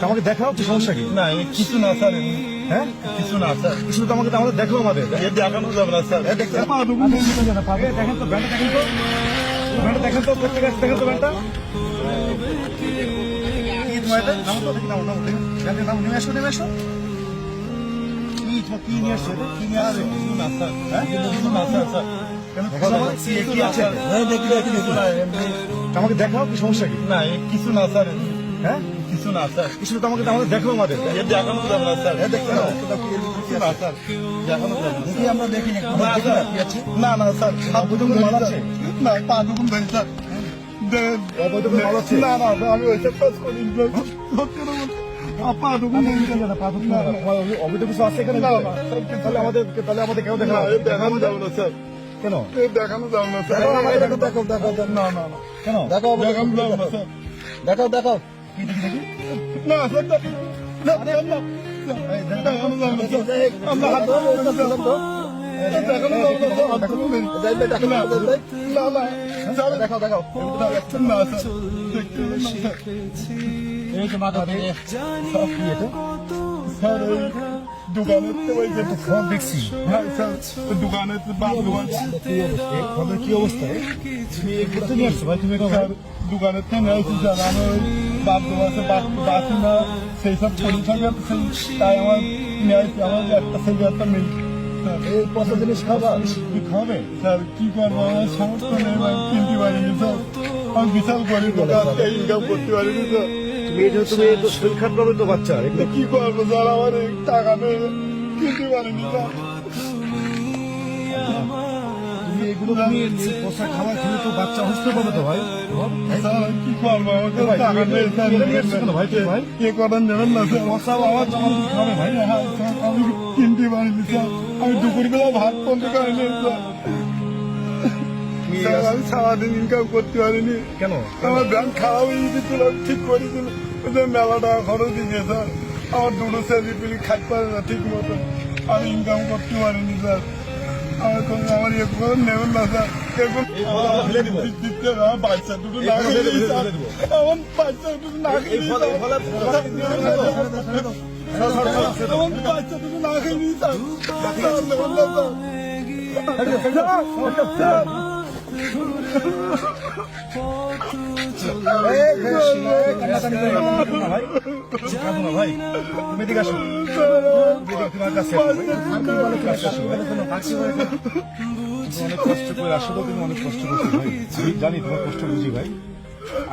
আমাকে দেখাও হচ্ছে সমস্যা কি? না কিছু না স্যার। হ্যাঁ কিছু না স্যার। কিছু তো আমাকে দেখো আমাদের দেখানো যাবে না স্যার। দেখেন তো ব্যান্ডটা দেখেন তো ব্যান্ডটা দেখেন তো প্রত্যেক আছে দেখেন তো ব্যান্ডটা কি তোমার এটা নাম তো দেখি নাম ব্যান্ডের নাম নেমে আসো কি নিয়ে আসছো এটা কি নিয়ে আসছো? কিছু না স্যার। হ্যাঁ কিছু না স্যার স্যার। কেন কি আছে? আমাকে দেখাও কি সমস্যা কি? না কিছু না স্যার। হ্যাঁ কিছু না স্যার। কিছু তো আমাকে দেখো আমাদের দেখানো যাবে না স্যার। দেখতে দাও কিছু না স্যার। দেখানো যাবে না। দেখি আমরা দেখি না না স্যার। কি আছে না না স্যার। অবৈধ কোনো মাল আছে? না পা দুগুন ধরে স্যার। অবৈধ কোনো মাল আছে? না না আমি ওইসব কাজ করি না। পা দুগুন ধরে অবৈধ কিছু আছে এখানে? তাহলে আমাদের কেউ দেখা দেখানো যাবে না স্যার। কেন দেখানো যাবে না স্যার। দেখো না না না। কেন দেখানো যাবে না স্যার। দেখাও কি দেখি না স্যার দেখানো যাবে না স্যার। আমরা হাত ধরে দেখানো যাবে না স্যার। না না স্যার দেখাও না স্যার। দেখতে না স্যার। এই যে মাথা দিয়ে কি এটা স্যার ওই দোকানের তো ওই যে ফোন দেখছি হ্যাঁ স্যার দোকানের তো বাপ দোকান এই ফোনের কি অবস্থা তুমি ঘুরতে নিয়ে আসছো ভাই তুমি এটা স্যার দোকানের তো নিয়েছি স্যার আমি ওই বাপ দোকানে বাসি না সেই সব পড়ে থাকে তাই আমার নিয়েছি আমার একটা ছেলে একটা মেয়ে স্যার এই পচা জিনিস খাবা কি খাবে স্যার কি করবো আমার সমর্থ নেই আমি কিনতে পারিনি স্যার আমি বিশাল গরিব ইনকাম করতে পারিনি স্যার তুমি তো শরীর খারাপ হবে তো বাচ্চা এগুলো কি করবো স্যার আমার এই টাকা নেই কিনতে পারিনি স্যার তুমি এগুলো পচা খাবার খেলে তো বাচ্চা অসুস্থ পাবে তো ভাই স্যার কি করবো আমার কাছে টাকা নেই স্যার ভাই ভাই এ করেন নেবেন না স্যার পচা আওয়াজ আমার খাবে ভাই হ্যাঁ স্যার আমি কিনতে পারিনি স্যার আমি দুপুরবেলা ভাত বন্ধ করিনি স্যার স্যার আমি সারাদিন ইনকাম করতে পারিনি কেন আমার ব্যাংক খারাপ হয়ে গেছিল ঠিক করেছিল ওই যে মেলা টাকা খরচ দিয়ে স্যার আমার দুটো স্যালারি পেলে খাইতে পারে না ঠিক মতো আমি ইনকাম করতে পারিনি স্যার আমার ইয়ে করে নেবেন না স্যার এখন আমার বাচ্চা দুটো না খেয়ে স্যার আমার বাচ্চা দুটো না খেয়ে আমার বাচ্চা দুটো না খেয়ে স্যার নেবেন না স্যার ভাই তুমি এদিকে আসো তোমার কাছে অনেক কষ্ট করে আসো তো তুমি অনেক কষ্ট করছো ভাই আমি জানি তোমার কষ্ট বুঝি ভাই